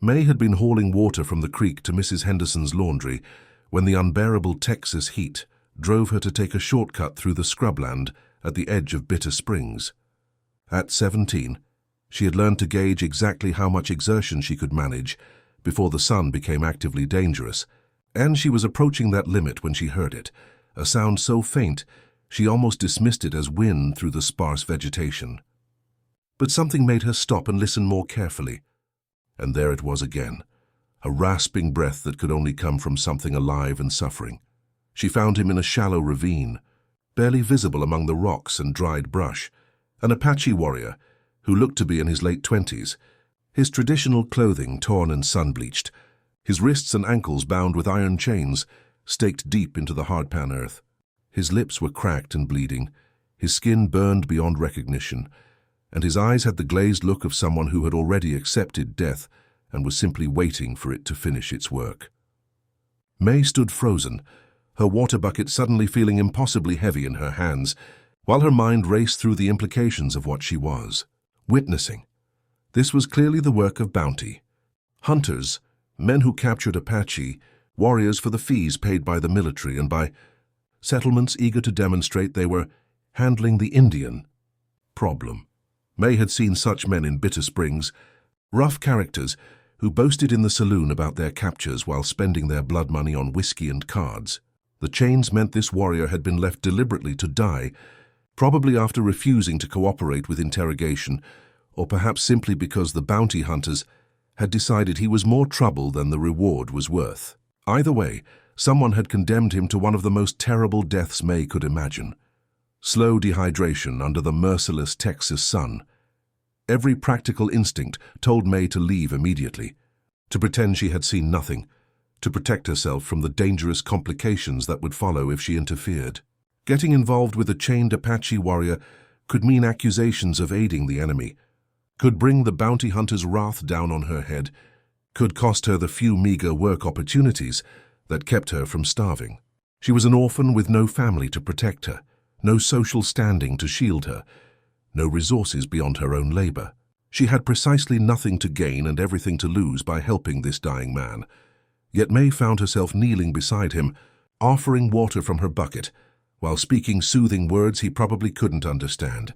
May had been hauling water from the creek to Mrs. Henderson's laundry when the unbearable Texas heat drove her to take a shortcut through the scrubland at the edge of Bitter Springs. At 17, she had learned to gauge exactly how much exertion she could manage before the sun became actively dangerous, and she was approaching that limit when she heard it, a sound so faint she almost dismissed it as wind through the sparse vegetation. But something made her stop and listen more carefully, and there it was again, a rasping breath that could only come from something alive and suffering. She found him in a shallow ravine, barely visible among the rocks and dried brush, an Apache warrior who looked to be in his late 20s, his traditional clothing torn and sun-bleached, his wrists and ankles bound with iron chains staked deep into the hardpan earth. His lips were cracked and bleeding, his skin burned beyond recognition, and his eyes had the glazed look of someone who had already accepted death and was simply waiting for it to finish its work. May stood frozen, her water bucket suddenly feeling impossibly heavy in her hands, while her mind raced through the implications of what she was witnessing. This was clearly the work of bounty. Hunters, men who captured Apache, warriors for the fees paid by the military and by settlements eager to demonstrate they were handling the Indian problem. May had seen such men in Bitter Springs, rough characters who boasted in the saloon about their captures while spending their blood money on whiskey and cards. The chains meant this warrior had been left deliberately to die, probably after refusing to cooperate with interrogation, or perhaps simply because the bounty hunters had decided he was more trouble than the reward was worth. Either way, someone had condemned him to one of the most terrible deaths May could imagine. Slow dehydration under the merciless Texas sun. Every practical instinct told May to leave immediately, to pretend she had seen nothing, to protect herself from the dangerous complications that would follow if she interfered. Getting involved with a chained Apache warrior could mean accusations of aiding the enemy, could bring the bounty hunter's wrath down on her head, could cost her the few meager work opportunities that kept her from starving. She was an orphan with no family to protect her, no social standing to shield her, no resources beyond her own labor. She had precisely nothing to gain and everything to lose by helping this dying man. Yet May found herself kneeling beside him, offering water from her bucket, while speaking soothing words he probably couldn't understand.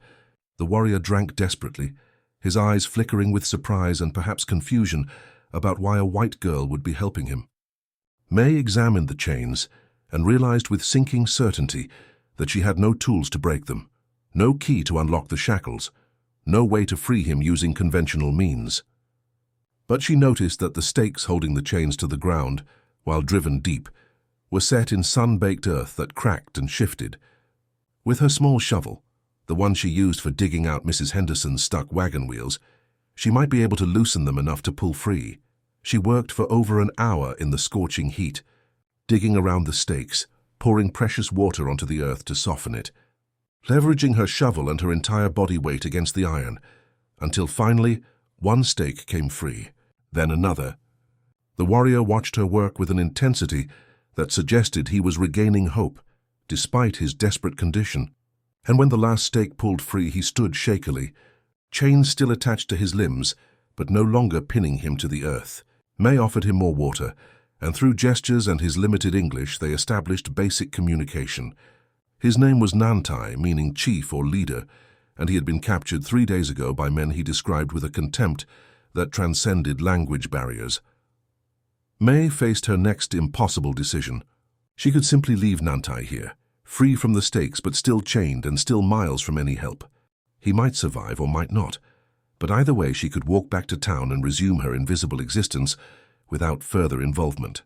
The warrior drank desperately, his eyes flickering with surprise and perhaps confusion about why a white girl would be helping him. May examined the chains and realized with sinking certainty that she had no tools to break them, no key to unlock the shackles, no way to free him using conventional means. But she noticed that the stakes holding the chains to the ground, while driven deep, were set in sun-baked earth that cracked and shifted. With her small shovel, the one she used for digging out Mrs. Henderson's stuck wagon wheels, she might be able to loosen them enough to pull free. She worked for over an hour in the scorching heat, digging around the stakes, pouring precious water onto the earth to soften it, leveraging her shovel and her entire body weight against the iron, until finally one stake came free, then another. The warrior watched her work with an intensity that suggested he was regaining hope, despite his desperate condition. And when the last stake pulled free, he stood shakily, chains still attached to his limbs, but no longer pinning him to the earth. May offered him more water, and through gestures and his limited English, they established basic communication. His name was Nantai, meaning chief or leader, and he had been captured 3 days ago by men he described with a contempt that transcended language barriers. May faced her next impossible decision. She could simply leave Nantai here, free from the stakes but still chained and still miles from any help. He might survive or might not, but either way she could walk back to town and resume her invisible existence without further involvement.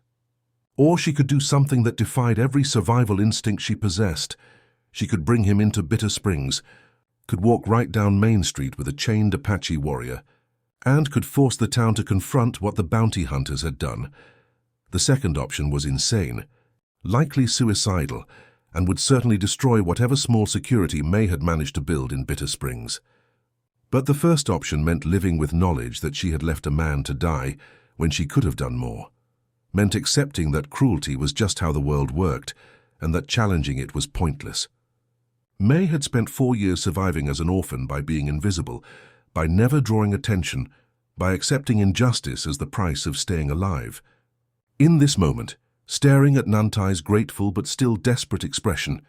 Or she could do something that defied every survival instinct she possessed. She could bring him into Bitter Springs, could walk right down Main Street with a chained Apache warrior, and could force the town to confront what the bounty hunters had done. The second option was insane, likely suicidal, and would certainly destroy whatever small security May had managed to build in Bitter Springs. But the first option meant living with knowledge that she had left a man to die when she could have done more, meant accepting that cruelty was just how the world worked, and that challenging it was pointless. May had spent 4 years surviving as an orphan by being invisible, by never drawing attention, by accepting injustice as the price of staying alive. In this moment, staring at Nantai's grateful but still desperate expression,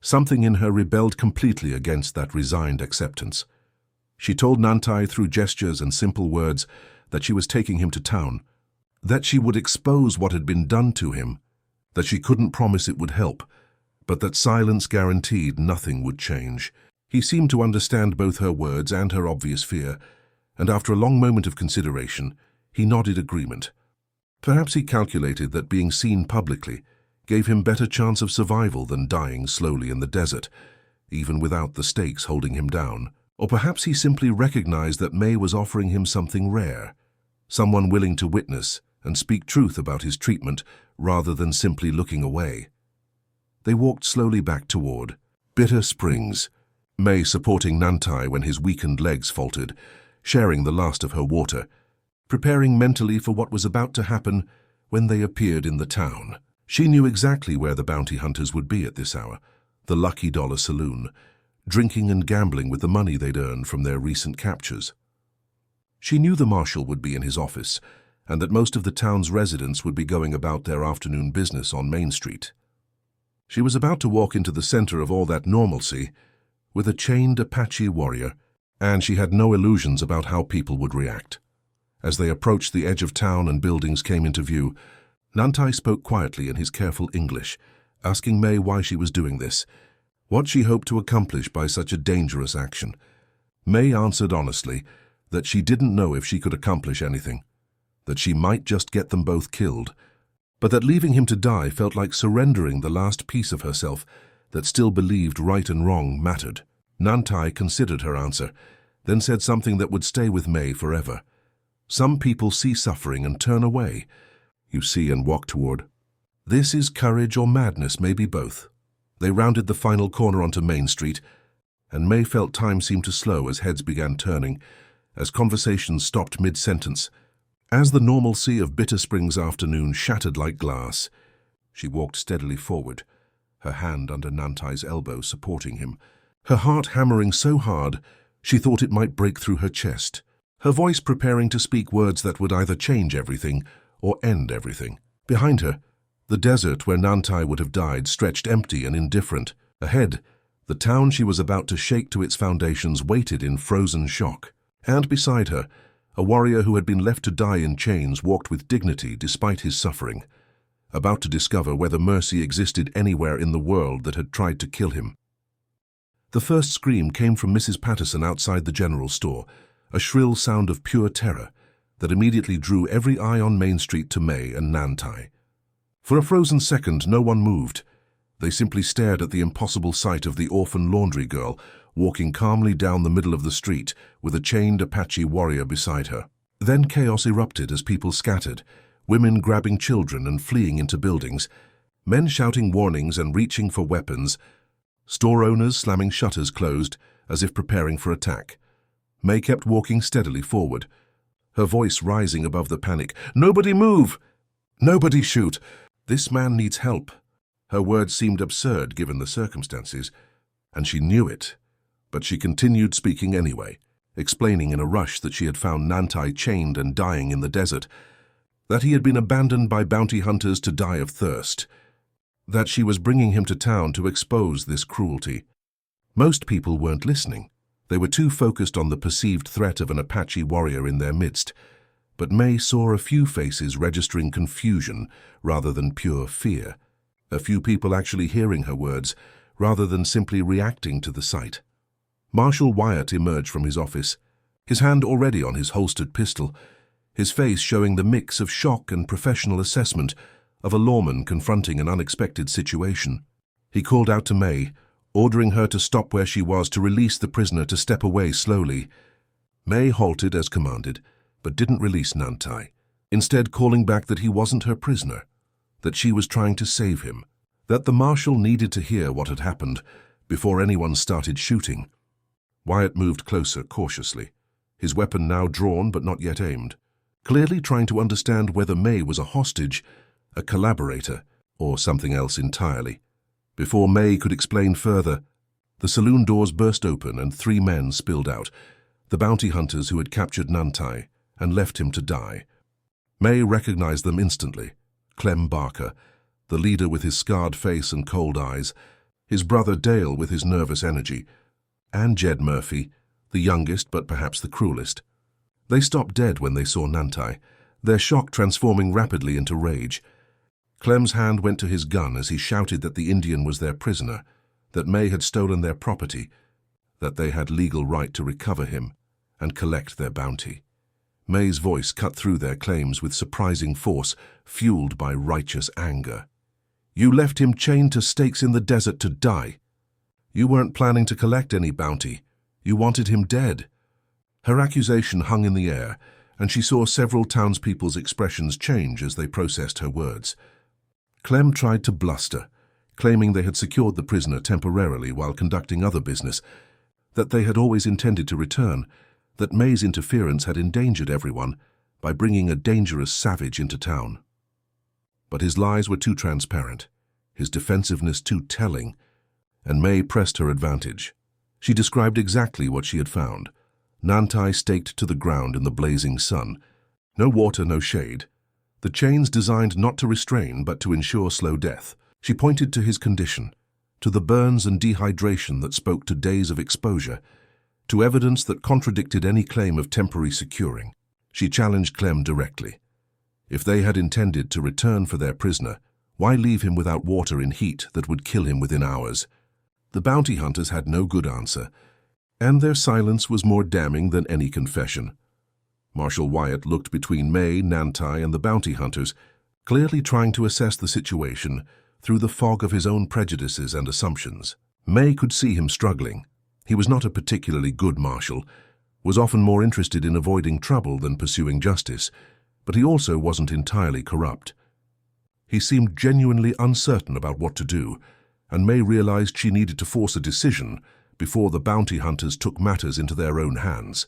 something in her rebelled completely against that resigned acceptance. She told Nantai through gestures and simple words that she was taking him to town, that she would expose what had been done to him, that she couldn't promise it would help, but that silence guaranteed nothing would change. He seemed to understand both her words and her obvious fear, and after a long moment of consideration, he nodded agreement. Perhaps he calculated that being seen publicly gave him better chance of survival than dying slowly in the desert, even without the stakes holding him down. Or perhaps he simply recognized that May was offering him something rare, someone willing to witness and speak truth about his treatment rather than simply looking away. They walked slowly back toward Bitter Springs, May supporting Nantai when his weakened legs faltered, sharing the last of her water, preparing mentally for what was about to happen when they appeared in the town. She knew exactly where the bounty hunters would be at this hour, the Lucky Dollar Saloon, drinking and gambling with the money they'd earned from their recent captures. She knew the marshal would be in his office, and that most of the town's residents would be going about their afternoon business on Main Street. She was about to walk into the center of all that normalcy with a chained Apache warrior, and she had no illusions about how people would react. As they approached the edge of town and buildings came into view, Nantai spoke quietly in his careful English, asking May why she was doing this, what she hoped to accomplish by such a dangerous action. May answered honestly that she didn't know if she could accomplish anything, that she might just get them both killed, but that leaving him to die felt like surrendering the last piece of herself that still believed right and wrong mattered. Nantai considered her answer, then said something that would stay with May forever. Some people see suffering and turn away, you see, and walk toward. This is courage or madness, maybe both. They rounded the final corner onto Main Street, and May felt time seem to slow as heads began turning, as conversations stopped mid-sentence. As the normalcy of Bitter Springs afternoon shattered like glass, she walked steadily forward, her hand under Nantai's elbow supporting him, her heart hammering so hard she thought it might break through her chest, her voice preparing to speak words that would either change everything or end everything. Behind her, the desert where Nantai would have died stretched empty and indifferent. Ahead, the town she was about to shake to its foundations waited in frozen shock. And beside her, a warrior who had been left to die in chains walked with dignity despite his suffering, about to discover whether mercy existed anywhere in the world that had tried to kill him. The first scream came from Mrs. Patterson outside the general store, a shrill sound of pure terror that immediately drew every eye on Main Street to May and Nantai. For a frozen second, no one moved. They simply stared at the impossible sight of the orphan laundry girl walking calmly down the middle of the street with a chained Apache warrior beside her. Then chaos erupted as people scattered, women grabbing children and fleeing into buildings, men shouting warnings and reaching for weapons, store owners slamming shutters closed as if preparing for attack. May kept walking steadily forward, her voice rising above the panic. "Nobody move! Nobody shoot! This man needs help." Her words seemed absurd given the circumstances, and she knew it, but she continued speaking anyway, explaining in a rush that she had found Nantai chained and dying in the desert, that he had been abandoned by bounty hunters to die of thirst, that she was bringing him to town to expose this cruelty. Most people weren't listening. They were too focused on the perceived threat of an Apache warrior in their midst, but May saw a few faces registering confusion rather than pure fear, a few people actually hearing her words rather than simply reacting to the sight. Marshal Wyatt emerged from his office, his hand already on his holstered pistol, his face showing the mix of shock and professional assessment of a lawman confronting an unexpected situation. He called out to May, ordering her to stop where she was, to release the prisoner to step away slowly. May halted as commanded, but didn't release Nantai, instead calling back that he wasn't her prisoner, that she was trying to save him, that the marshal needed to hear what had happened before anyone started shooting. Wyatt moved closer cautiously, his weapon now drawn but not yet aimed, clearly trying to understand whether May was a hostage, a collaborator, or something else entirely. Before May could explain further, the saloon doors burst open and 3 men spilled out, the bounty hunters who had captured Nantai, and left him to die. May recognized them instantly. Clem Barker, the leader with his scarred face and cold eyes, his brother Dale with his nervous energy, and Jed Murphy, the youngest but perhaps the cruelest. They stopped dead when they saw Nantai, their shock transforming rapidly into rage. Clem's hand went to his gun as he shouted that the Indian was their prisoner, that May had stolen their property, that they had legal right to recover him and collect their bounty. May's voice cut through their claims with surprising force, fueled by righteous anger. You left him chained to stakes in the desert to die. You weren't planning to collect any bounty. You wanted him dead. Her accusation hung in the air, and she saw several townspeople's expressions change as they processed her words. Clem tried to bluster, claiming they had secured the prisoner temporarily while conducting other business, that they had always intended to return, that May's interference had endangered everyone by bringing a dangerous savage into town. But his lies were too transparent, his defensiveness too telling, and May pressed her advantage. She described exactly what she had found. Nantai staked to the ground in the blazing sun. No water, no shade. The chains designed not to restrain but to ensure slow death. She pointed to his condition, to the burns and dehydration that spoke to days of exposure, to evidence that contradicted any claim of temporary securing. She challenged Clem directly. If they had intended to return for their prisoner, why leave him without water in heat that would kill him within hours? The bounty hunters had no good answer, and their silence was more damning than any confession. Marshal Wyatt looked between May, Nantai, and the bounty hunters, clearly trying to assess the situation through the fog of his own prejudices and assumptions. May could see him struggling. He was not a particularly good marshal, was often more interested in avoiding trouble than pursuing justice, but he also wasn't entirely corrupt. He seemed genuinely uncertain about what to do, and May realized she needed to force a decision before the bounty hunters took matters into their own hands.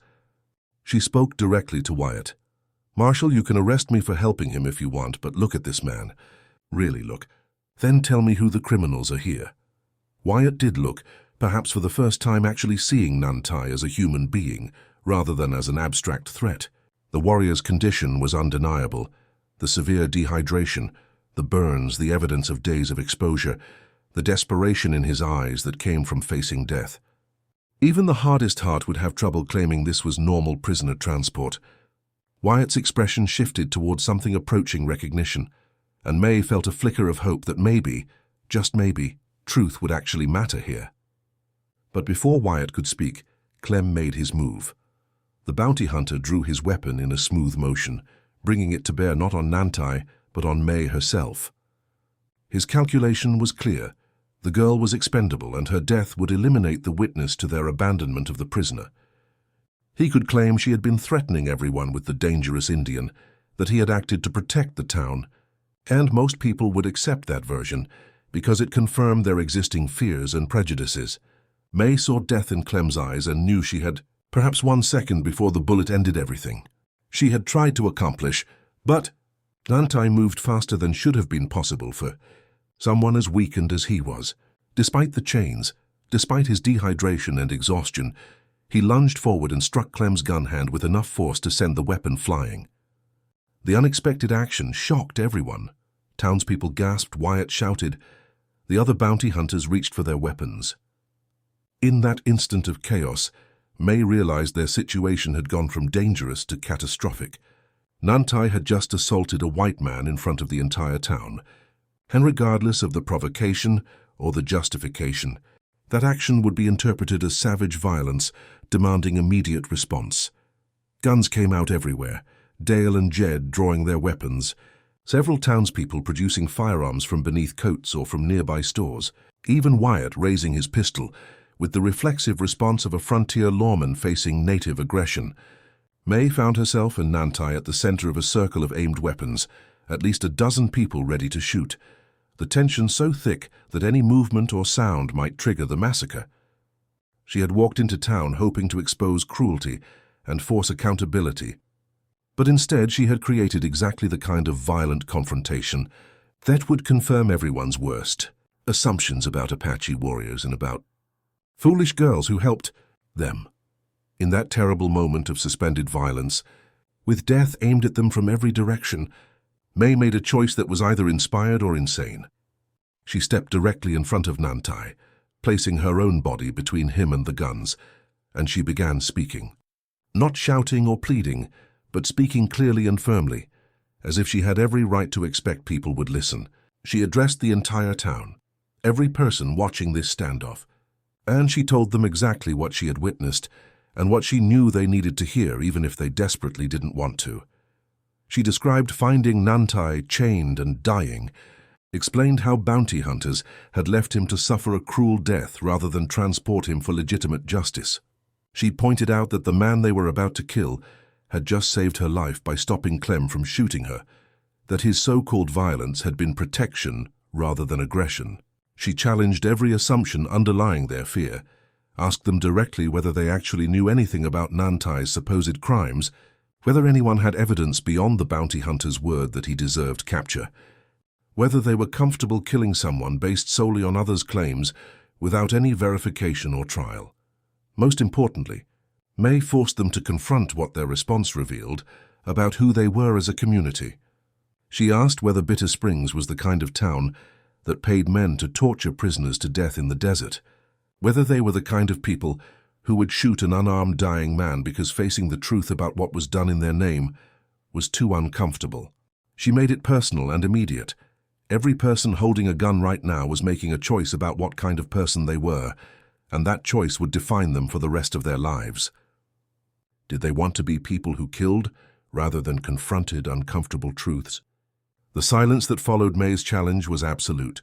She spoke directly to Wyatt. Marshal, you can arrest me for helping him if you want, but look at this man. Really look. Then tell me who the criminals are here. Wyatt did look, perhaps for the first time actually seeing Nantai as a human being, rather than as an abstract threat. The warrior's condition was undeniable. The severe dehydration, the burns, the evidence of days of exposure, the desperation in his eyes that came from facing death. Even the hardest heart would have trouble claiming this was normal prisoner transport. Wyatt's expression shifted towards something approaching recognition, and May felt a flicker of hope that maybe, just maybe, truth would actually matter here. But before Wyatt could speak, Clem made his move. The bounty hunter drew his weapon in a smooth motion, bringing it to bear not on Nantai, but on May herself. His calculation was clear. The girl was expendable, and her death would eliminate the witness to their abandonment of the prisoner. He could claim she had been threatening everyone with the dangerous Indian, that he had acted to protect the town, and most people would accept that version because it confirmed their existing fears and prejudices. May saw death in Clem's eyes and knew she had, perhaps 1 second before the bullet ended everything. She had tried to accomplish, but Nantai moved faster than should have been possible for someone as weakened as he was. Despite the chains, despite his dehydration and exhaustion, he lunged forward and struck Clem's gun hand with enough force to send the weapon flying. The unexpected action shocked everyone. Townspeople gasped, Wyatt shouted. The other bounty hunters reached for their weapons. In that instant of chaos, May realized their situation had gone from dangerous to catastrophic. Nantai had just assaulted a white man in front of the entire town, and regardless of the provocation or the justification, that action would be interpreted as savage violence, demanding immediate response. Guns came out everywhere, Dale and Jed drawing their weapons, several townspeople producing firearms from beneath coats or from nearby stores, even Wyatt raising his pistol, with the reflexive response of a frontier lawman facing native aggression. May found herself and Nantai at the center of a circle of aimed weapons, at least a dozen people ready to shoot, the tension so thick that any movement or sound might trigger the massacre. She had walked into town hoping to expose cruelty and force accountability, but instead she had created exactly the kind of violent confrontation that would confirm everyone's worst assumptions about Apache warriors and about foolish girls who helped them. In that terrible moment of suspended violence, with death aimed at them from every direction. May made a choice that was either inspired or insane. She stepped directly in front of Nantai, placing her own body between him and the guns, and she began speaking. Not shouting or pleading, but speaking clearly and firmly, as if she had every right to expect people would listen. She addressed the entire town, every person watching this standoff, and she told them exactly what she had witnessed and what she knew they needed to hear, even if they desperately didn't want to. She described finding Nantai chained and dying, explained how bounty hunters had left him to suffer a cruel death rather than transport him for legitimate justice. She pointed out that the man they were about to kill had just saved her life by stopping Clem from shooting her, that his so-called violence had been protection rather than aggression. She challenged every assumption underlying their fear, asked them directly whether they actually knew anything about Nantai's supposed crimes, whether anyone had evidence beyond the bounty hunter's word that he deserved capture, whether they were comfortable killing someone based solely on others' claims without any verification or trial. Most importantly, May forced them to confront what their response revealed about who they were as a community. She asked whether Bitter Springs was the kind of town that paid men to torture prisoners to death in the desert, whether they were the kind of people who would shoot an unarmed dying man because facing the truth about what was done in their name was too uncomfortable. She made it personal and immediate. Every person holding a gun right now was making a choice about what kind of person they were, and that choice would define them for the rest of their lives. Did they want to be people who killed rather than confronted uncomfortable truths? The silence that followed May's challenge was absolute.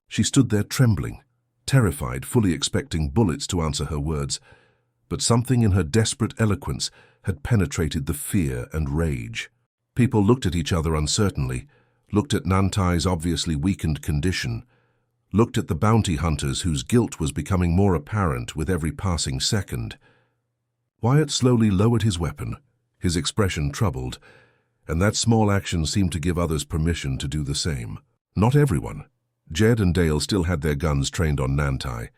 She stood there trembling, terrified, fully expecting bullets to answer her words, but something in her desperate eloquence had penetrated the fear and rage. People looked at each other uncertainly, looked at Nantai's obviously weakened condition, looked at the bounty hunters whose guilt was becoming more apparent with every passing second. Wyatt slowly lowered his weapon, his expression troubled, and that small action seemed to give others permission to do the same. Not everyone. Jed and Dale still had their guns trained on Nantai,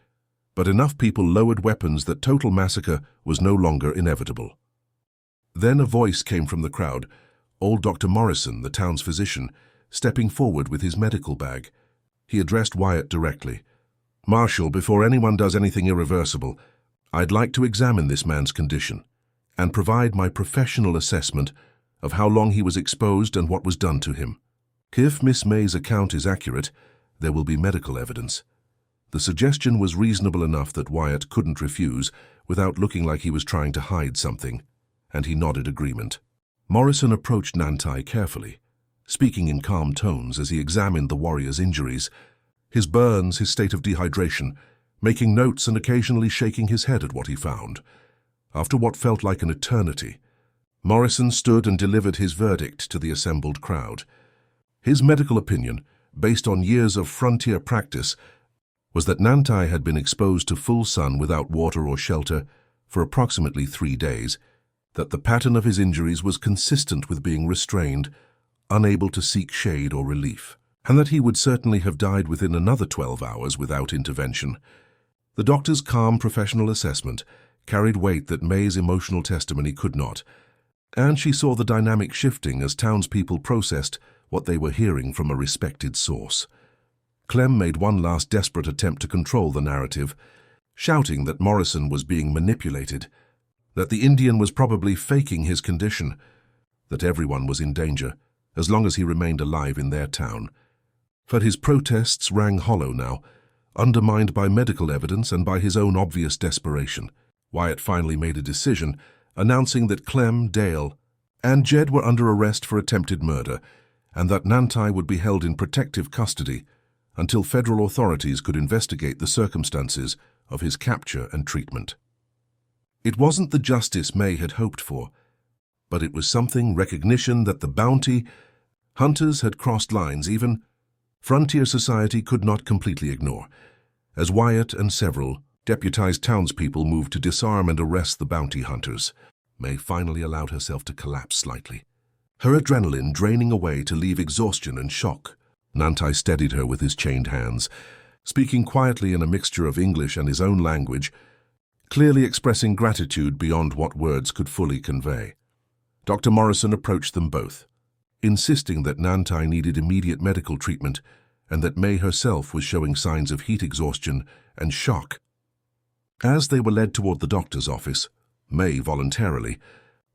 but enough people lowered weapons that total massacre was no longer inevitable. Then a voice came from the crowd, old Dr. Morrison, the town's physician, stepping forward with his medical bag. He addressed Wyatt directly. "Marshal, before anyone does anything irreversible, I'd like to examine this man's condition and provide my professional assessment of how long he was exposed and what was done to him. If Miss May's account is accurate, there will be medical evidence." The suggestion was reasonable enough that Wyatt couldn't refuse without looking like he was trying to hide something, and he nodded agreement. Morrison approached Nantai carefully, speaking in calm tones as he examined the warrior's injuries, his burns, his state of dehydration, making notes and occasionally shaking his head at what he found. After what felt like an eternity, Morrison stood and delivered his verdict to the assembled crowd. His medical opinion, based on years of frontier practice, was that Nantai had been exposed to full sun without water or shelter for approximately 3 days, that the pattern of his injuries was consistent with being restrained, unable to seek shade or relief, and that he would certainly have died within another 12 hours without intervention. The doctor's calm professional assessment carried weight that May's emotional testimony could not, and she saw the dynamic shifting as townspeople processed what they were hearing from a respected source. Clem made one last desperate attempt to control the narrative, shouting that Morrison was being manipulated, that the Indian was probably faking his condition, that everyone was in danger, as long as he remained alive in their town. But his protests rang hollow now, undermined by medical evidence and by his own obvious desperation. Wyatt finally made a decision, announcing that Clem, Dale, and Jed were under arrest for attempted murder, and that Nantai would be held in protective custody until federal authorities could investigate the circumstances of his capture and treatment. It wasn't the justice May had hoped for, but it was something recognition that the bounty hunters had crossed lines even frontier society could not completely ignore, as Wyatt and several deputized townspeople moved to disarm and arrest the bounty hunters. May finally allowed herself to collapse slightly, her adrenaline draining away to leave exhaustion and shock. Nantai steadied her with his chained hands, speaking quietly in a mixture of English and his own language, clearly expressing gratitude beyond what words could fully convey. Dr. Morrison approached them both, insisting that Nantai needed immediate medical treatment and that May herself was showing signs of heat exhaustion and shock. As they were led toward the doctor's office, May voluntarily,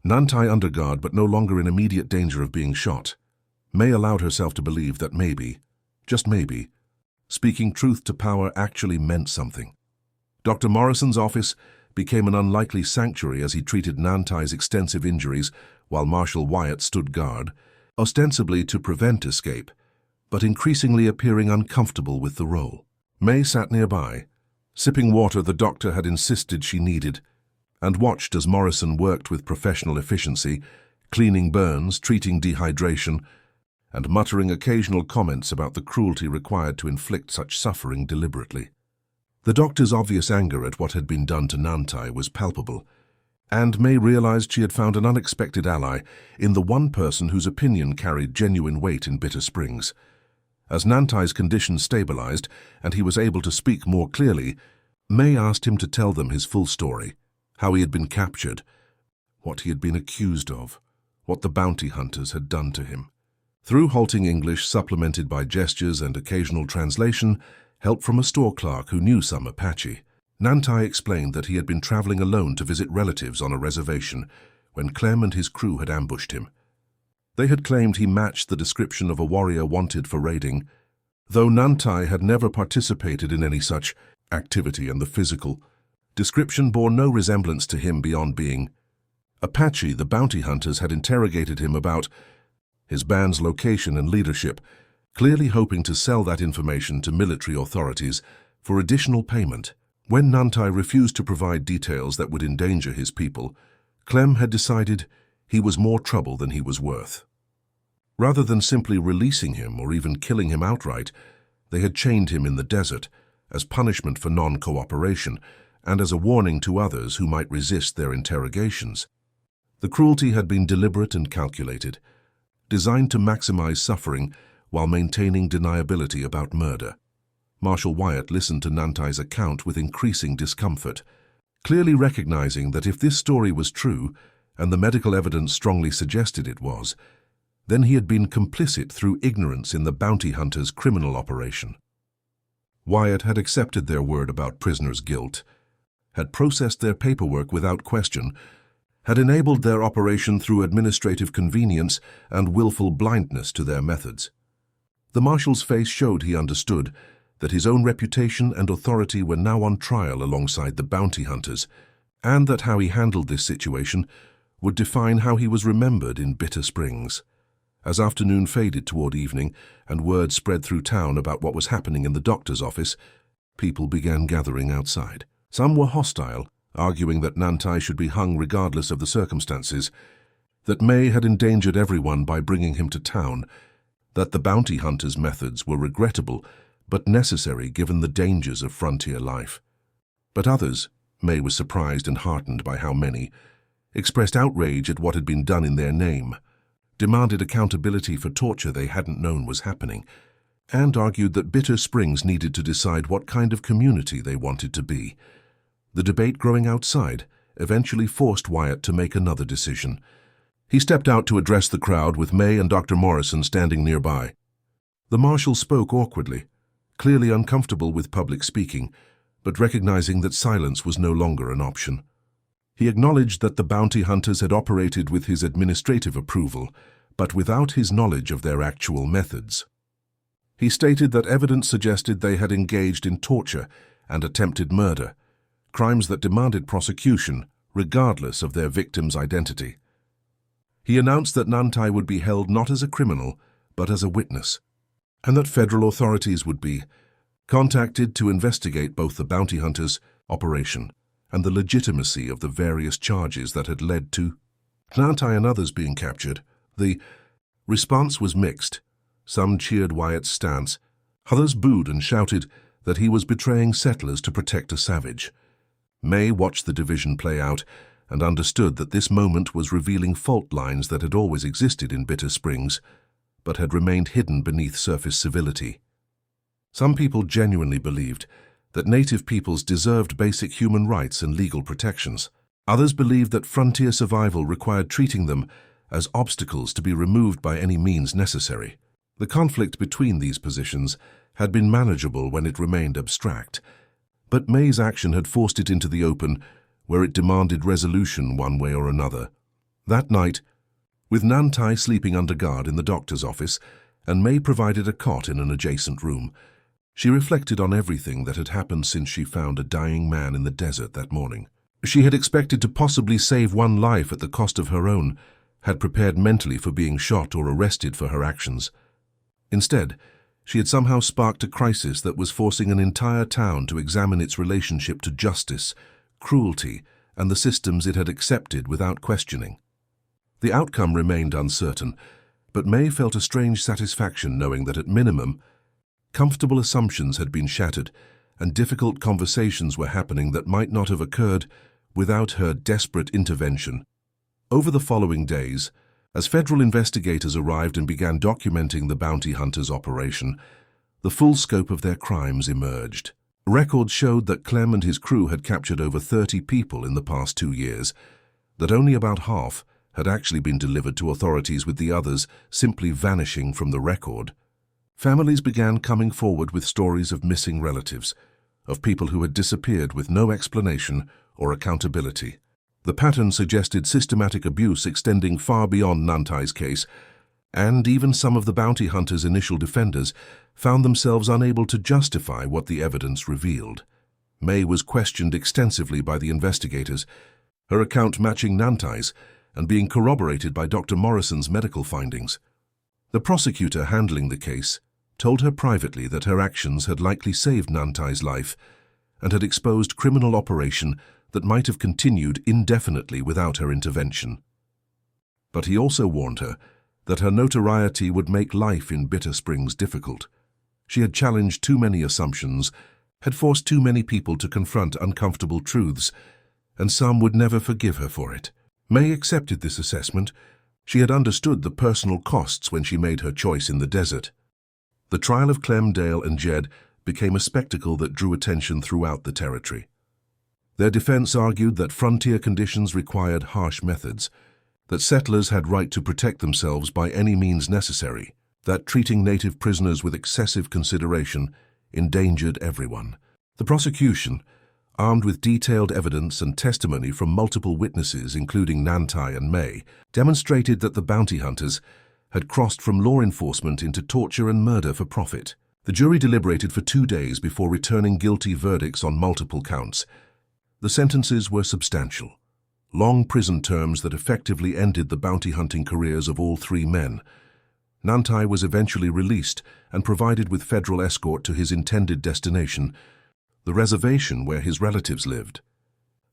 Nantai under guard but no longer in immediate danger of being shot, May allowed herself to believe that maybe, just maybe, speaking truth to power actually meant something. Dr. Morrison's office became an unlikely sanctuary as he treated Nantai's extensive injuries while Marshal Wyatt stood guard, ostensibly to prevent escape, but increasingly appearing uncomfortable with the role. May sat nearby, sipping water the doctor had insisted she needed, and watched as Morrison worked with professional efficiency, cleaning burns, treating dehydration, and muttering occasional comments about the cruelty required to inflict such suffering deliberately. The doctor's obvious anger at what had been done to Nantai was palpable, and May realized she had found an unexpected ally in the one person whose opinion carried genuine weight in Bitter Springs. As Nantai's condition stabilized and he was able to speak more clearly, May asked him to tell them his full story, how he had been captured, what he had been accused of, what the bounty hunters had done to him. Through halting English supplemented by gestures and occasional translation, help from a store clerk who knew some Apache, Nantai explained that he had been traveling alone to visit relatives on a reservation when Clem and his crew had ambushed him. They had claimed he matched the description of a warrior wanted for raiding, though Nantai had never participated in any such activity, and the physical description bore no resemblance to him beyond being Apache. The bounty hunters had interrogated him about his band's location and leadership, clearly hoping to sell that information to military authorities for additional payment. When Nantai refused to provide details that would endanger his people, Clem had decided he was more trouble than he was worth. Rather than simply releasing him or even killing him outright, they had chained him in the desert as punishment for non-cooperation and as a warning to others who might resist their interrogations. The cruelty had been deliberate and calculated, designed to maximize suffering while maintaining deniability about murder. Marshal Wyatt listened to Nantai's account with increasing discomfort, clearly recognizing that if this story was true, and the medical evidence strongly suggested it was, then he had been complicit through ignorance in the bounty hunters' criminal operation. Wyatt had accepted their word about prisoners' guilt, had processed their paperwork without question, had enabled their operation through administrative convenience and willful blindness to their methods. The marshal's face showed he understood that his own reputation and authority were now on trial alongside the bounty hunters, and that how he handled this situation would define how he was remembered in Bitter Springs. As afternoon faded toward evening and word spread through town about what was happening in the doctor's office, people began gathering outside. Some were hostile, arguing that Nantai should be hung regardless of the circumstances, that May had endangered everyone by bringing him to town, that the bounty hunters' methods were regrettable but necessary given the dangers of frontier life. But others, May was surprised and heartened by how many, expressed outrage at what had been done in their name, demanded accountability for torture they hadn't known was happening, and argued that Bitter Springs needed to decide what kind of community they wanted to be. The debate growing outside eventually forced Wyatt to make another decision. He stepped out to address the crowd with May and Dr. Morrison standing nearby. The marshal spoke awkwardly, clearly uncomfortable with public speaking, but recognizing that silence was no longer an option. He acknowledged that the bounty hunters had operated with his administrative approval, but without his knowledge of their actual methods. He stated that evidence suggested they had engaged in torture and attempted murder, crimes that demanded prosecution, regardless of their victim's identity. He announced that Nantai would be held not as a criminal, but as a witness, and that federal authorities would be contacted to investigate both the bounty hunters' operation and the legitimacy of the various charges that had led to Nantai and others being captured. The response was mixed. Some cheered Wyatt's stance, others booed and shouted that he was betraying settlers to protect a savage. May watched the division play out and understood that this moment was revealing fault lines that had always existed in Bitter Springs, but had remained hidden beneath surface civility. Some people genuinely believed that native peoples deserved basic human rights and legal protections. Others believed that frontier survival required treating them as obstacles to be removed by any means necessary. The conflict between these positions had been manageable when it remained abstract, but May's action had forced it into the open, where it demanded resolution one way or another. That night, with Nantai sleeping under guard in the doctor's office, and May provided a cot in an adjacent room, she reflected on everything that had happened since she found a dying man in the desert that morning. She had expected to possibly save one life at the cost of her own, had prepared mentally for being shot or arrested for her actions. Instead, she had somehow sparked a crisis that was forcing an entire town to examine its relationship to justice, cruelty, and the systems it had accepted without questioning. The outcome remained uncertain, but May felt a strange satisfaction knowing that at minimum, comfortable assumptions had been shattered and difficult conversations were happening that might not have occurred without her desperate intervention. Over the following days, as federal investigators arrived and began documenting the bounty hunters' operation, the full scope of their crimes emerged. Records showed that Clem and his crew had captured over 30 people in the past 2 years, that only about half had actually been delivered to authorities, with the others simply vanishing from the record. Families began coming forward with stories of missing relatives, of people who had disappeared with no explanation or accountability. The pattern suggested systematic abuse extending far beyond Nantai's case, and even some of the bounty hunters' initial defenders found themselves unable to justify what the evidence revealed. May was questioned extensively by the investigators, her account matching Nantai's and being corroborated by Dr. Morrison's medical findings. The prosecutor handling the case told her privately that her actions had likely saved Nantai's life and had exposed criminal operation that might have continued indefinitely without her intervention. But he also warned her that her notoriety would make life in Bitter Springs difficult. She had challenged too many assumptions, had forced too many people to confront uncomfortable truths, and some would never forgive her for it. May accepted this assessment. She had understood the personal costs when she made her choice in the desert. The trial of Clem, Dale, and Jed became a spectacle that drew attention throughout the territory. Their defense argued that frontier conditions required harsh methods, that settlers had right to protect themselves by any means necessary, that treating native prisoners with excessive consideration endangered everyone. The prosecution, armed with detailed evidence and testimony from multiple witnesses including Nantai and May, demonstrated that the bounty hunters had crossed from law enforcement into torture and murder for profit. The jury deliberated for 2 days before returning guilty verdicts on multiple counts. The sentences were substantial, long prison terms that effectively ended the bounty hunting careers of all 3 men. Nantai was eventually released and provided with federal escort to his intended destination, the reservation where his relatives lived.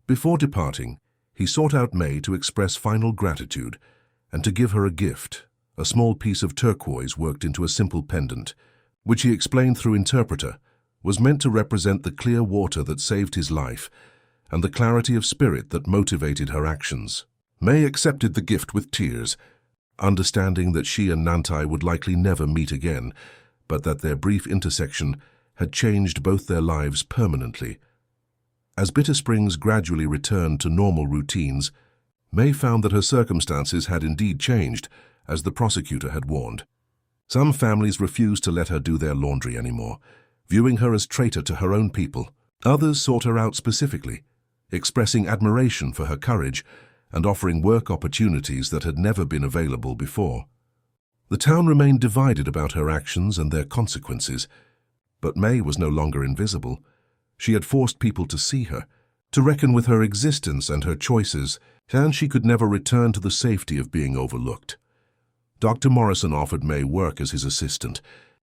Before departing, he sought out May to express final gratitude and to give her a gift, a small piece of turquoise worked into a simple pendant, which he explained through interpreter was meant to represent the clear water that saved his life and the clarity of spirit that motivated her actions. May accepted the gift with tears, understanding that she and Nantai would likely never meet again, but that their brief intersection had changed both their lives permanently. As Bitter Springs gradually returned to normal routines, May found that her circumstances had indeed changed, as the prosecutor had warned. Some families refused to let her do their laundry anymore, viewing her as traitor to her own people. Others sought her out specifically, expressing admiration for her courage and offering work opportunities that had never been available before. The town remained divided about her actions and their consequences, but May was no longer invisible. She had forced people to see her, to reckon with her existence and her choices, and she could never return to the safety of being overlooked. Dr. Morrison offered May work as his assistant,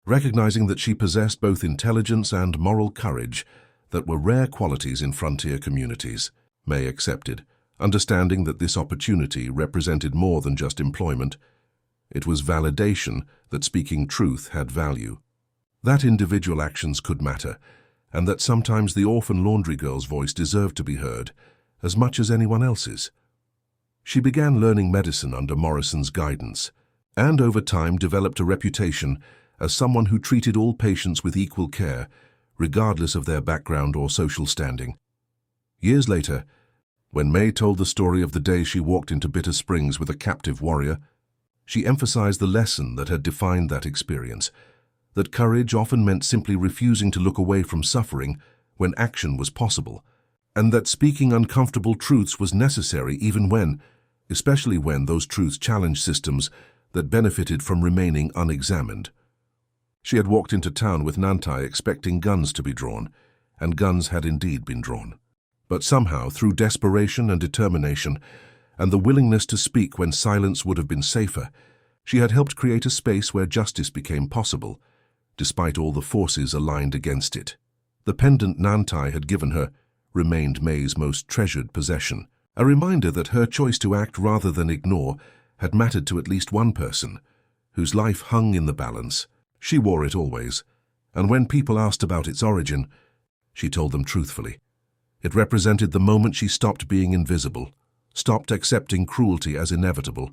recognizing that she possessed both intelligence and moral courage that were rare qualities in frontier communities. May accepted, understanding that this opportunity represented more than just employment. It was validation that speaking truth had value, that individual actions could matter, and that sometimes the orphan laundry girl's voice deserved to be heard as much as anyone else's. She began learning medicine under Morrison's guidance, and over time developed a reputation as someone who treated all patients with equal care, regardless of their background or social standing. Years later, When May told the story of the day she walked into Bitter Springs with a captive warrior, she emphasized the lesson that had defined that experience, that courage often meant simply refusing to look away from suffering when action was possible, and that speaking uncomfortable truths was necessary even when, especially when those truths challenged systems that benefited from remaining unexamined. She had walked into town with Nantai expecting guns to be drawn, and guns had indeed been drawn. But somehow, through desperation and determination, and the willingness to speak when silence would have been safer, she had helped create a space where justice became possible, despite all the forces aligned against it. The pendant Nantai had given her remained May's most treasured possession, a reminder that her choice to act rather than ignore had mattered to at least one person, whose life hung in the balance. She wore it always, and when people asked about its origin, she told them truthfully. It represented the moment she stopped being invisible, stopped accepting cruelty as inevitable,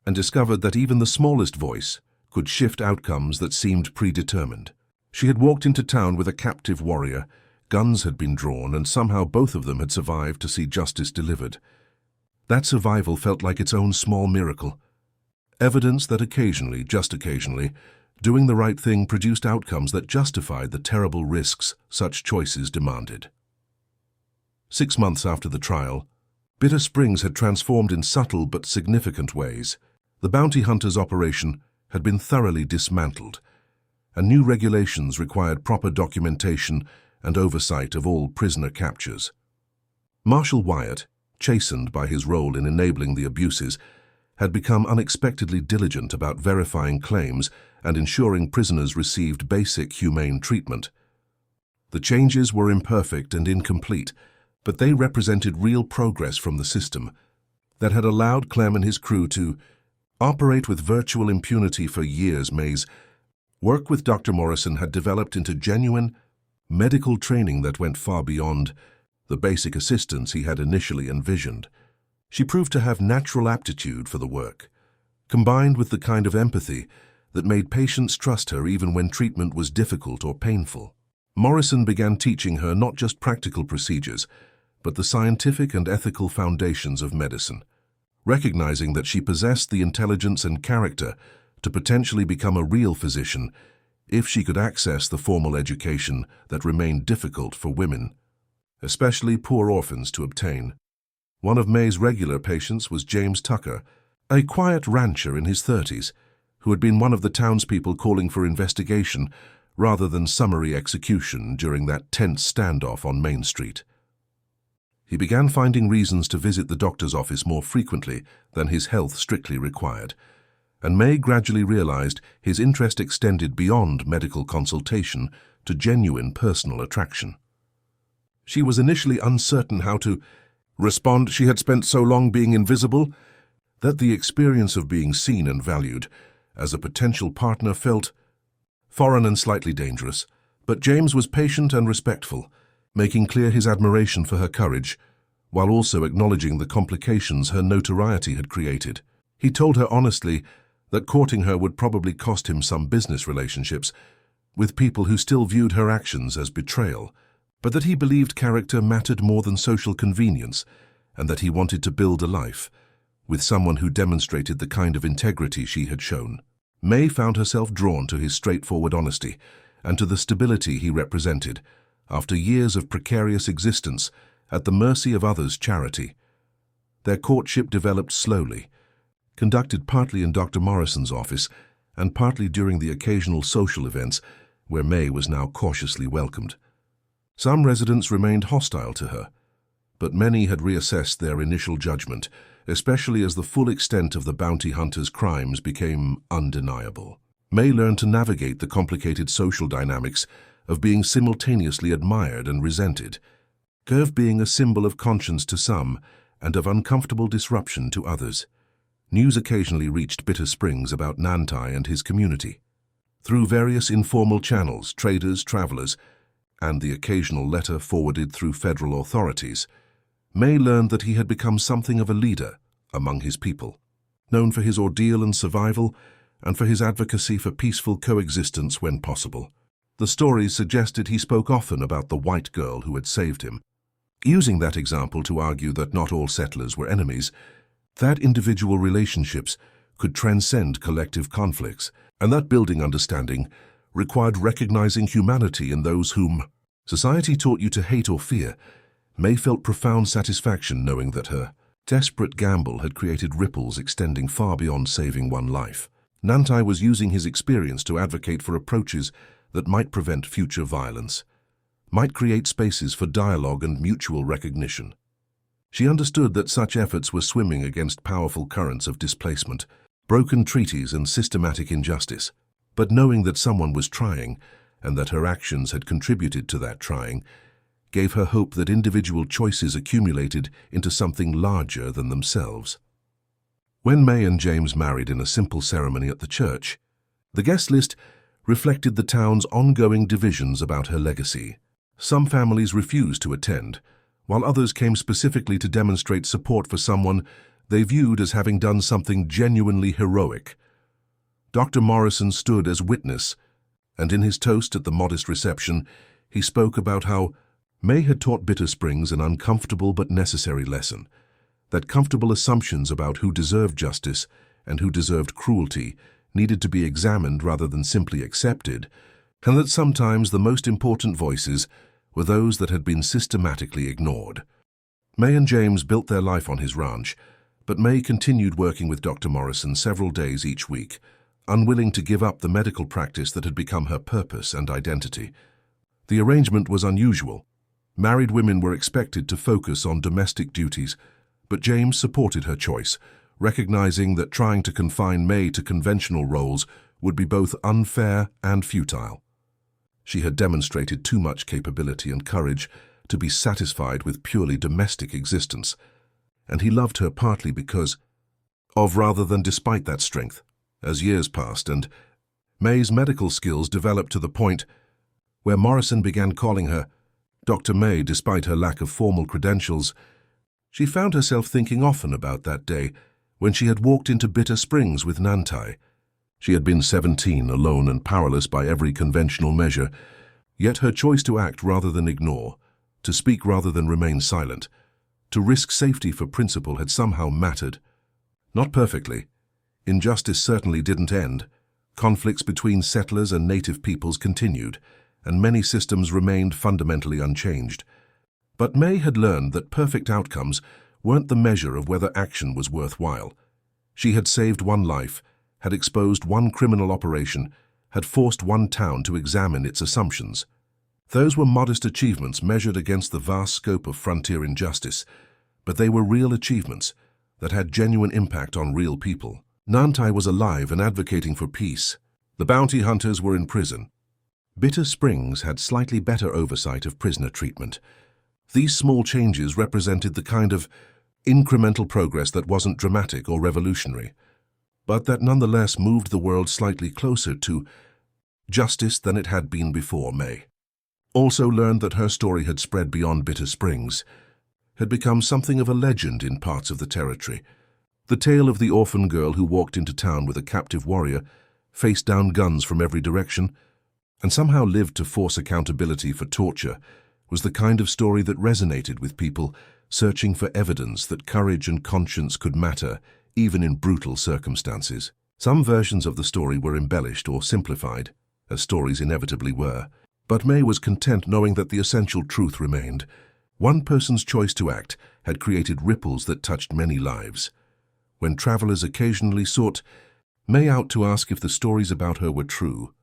and discovered that even the smallest voice could shift outcomes that seemed predetermined. She had walked into town with a captive warrior, guns had been drawn, and somehow both of them had survived to see justice delivered. That survival felt like its own small miracle, evidence that occasionally, just occasionally, doing the right thing produced outcomes that justified the terrible risks such choices demanded. 6 months after the trial, Bitter Springs had transformed in subtle but significant ways. The bounty hunters' operation had been thoroughly dismantled, and new regulations required proper documentation and oversight of all prisoner captures. Marshal Wyatt, chastened by his role in enabling the abuses, had become unexpectedly diligent about verifying claims and ensuring prisoners received basic humane treatment. The changes were imperfect and incomplete, but they represented real progress from the system that had allowed Clem and his crew to operate with virtual impunity for years. May's work with Dr. Morrison had developed into genuine medical training that went far beyond the basic assistance he had initially envisioned. She proved to have natural aptitude for the work, combined with the kind of empathy that made patients trust her even when treatment was difficult or painful. Morrison began teaching her not just practical procedures, but the scientific and ethical foundations of medicine, recognizing that she possessed the intelligence and character to potentially become a real physician if she could access the formal education that remained difficult for women, especially poor orphans, to obtain. One of May's regular patients was James Tucker, a quiet rancher in his 30s, who had been one of the townspeople calling for investigation rather than summary execution during that tense standoff on Main Street. He began finding reasons to visit the doctor's office more frequently than his health strictly required, and May gradually realized his interest extended beyond medical consultation to genuine personal attraction. She was initially uncertain how to respond. She had spent so long being invisible that the experience of being seen and valued as a potential partner felt foreign and slightly dangerous. But James was patient and respectful, making clear his admiration for her courage, while also acknowledging the complications her notoriety had created. He told her honestly that courting her would probably cost him some business relationships with people who still viewed her actions as betrayal, but that he believed character mattered more than social convenience, and that he wanted to build a life with someone who demonstrated the kind of integrity she had shown. May found herself drawn to his straightforward honesty and to the stability he represented after years of precarious existence at the mercy of others' charity. Their courtship developed slowly, conducted partly in Dr. Morrison's office and partly during the occasional social events where May was now cautiously welcomed. Some residents remained hostile to her, but many had reassessed their initial judgment, especially as the full extent of the bounty hunter's crimes became undeniable. May learned to navigate the complicated social dynamics of being simultaneously admired and resented, Curve being a symbol of conscience to some and of uncomfortable disruption to others. News occasionally reached Bitter Springs about Nantai and his community. Through various informal channels, traders, travelers, and the occasional letter forwarded through federal authorities, May learned that he had become something of a leader among his people, known for his ordeal and survival and for his advocacy for peaceful coexistence when possible. The stories suggested he spoke often about the white girl who had saved him, using that example to argue that not all settlers were enemies, that individual relationships could transcend collective conflicts, and that building understanding required recognizing humanity in those whom society taught you to hate or fear. May felt profound satisfaction knowing that her desperate gamble had created ripples extending far beyond saving one life. Nantai was using his experience to advocate for approaches that might prevent future violence, might create spaces for dialogue and mutual recognition. She understood that such efforts were swimming against powerful currents of displacement, broken treaties and systematic injustice. But knowing that someone was trying, and that her actions had contributed to that trying, gave her hope that individual choices accumulated into something larger than themselves. When May and James married in a simple ceremony at the church, the guest list reflected the town's ongoing divisions about her legacy. Some families refused to attend, while others came specifically to demonstrate support for someone they viewed as having done something genuinely heroic. Dr. Morrison stood as witness, and in his toast at the modest reception, he spoke about how May had taught Bitter Springs an uncomfortable but necessary lesson, that comfortable assumptions about who deserved justice and who deserved cruelty needed to be examined rather than simply accepted, and that sometimes the most important voices were those that had been systematically ignored. May and James built their life on his ranch, but May continued working with Dr. Morrison several days each week, unwilling to give up the medical practice that had become her purpose and identity. The arrangement was unusual. Married women were expected to focus on domestic duties, but James supported her choice, recognizing that trying to confine May to conventional roles would be both unfair and futile. She had demonstrated too much capability and courage to be satisfied with purely domestic existence, and he loved her partly because of rather than despite that strength. As years passed and May's medical skills developed to the point where Morrison began calling her Dr. May despite her lack of formal credentials, she found herself thinking often about that day when she had walked into Bitter Springs with Nantai. She had been 17, alone and powerless by every conventional measure, yet her choice to act rather than ignore, to speak rather than remain silent, to risk safety for principle had somehow mattered. Not perfectly. Injustice certainly didn't end. Conflicts between settlers and native peoples continued, and many systems remained fundamentally unchanged. But May had learned that perfect outcomes weren't the measure of whether action was worthwhile. She had saved one life, had exposed one criminal operation, had forced one town to examine its assumptions. Those were modest achievements measured against the vast scope of frontier injustice, but they were real achievements that had genuine impact on real people. Nantai was alive and advocating for peace. The bounty hunters were in prison. Bitter Springs had slightly better oversight of prisoner treatment. These small changes represented the kind of incremental progress that wasn't dramatic or revolutionary, but that nonetheless moved the world slightly closer to justice than it had been before. May also learned that her story had spread beyond Bitter Springs, had become something of a legend in parts of the territory. The tale of the orphan girl who walked into town with a captive warrior, faced down guns from every direction, and somehow lived to force accountability for torture, was the kind of story that resonated with people searching for evidence that courage and conscience could matter, even in brutal circumstances. Some versions of the story were embellished or simplified, as stories inevitably were, but May was content knowing that the essential truth remained. One person's choice to act had created ripples that touched many lives. When travelers occasionally sought May out to ask if the stories about her were true,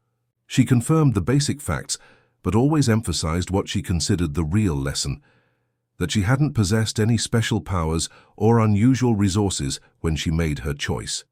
she confirmed the basic facts, but always emphasized what she considered the real lesson, that she hadn't possessed any special powers or unusual resources when she made her choice.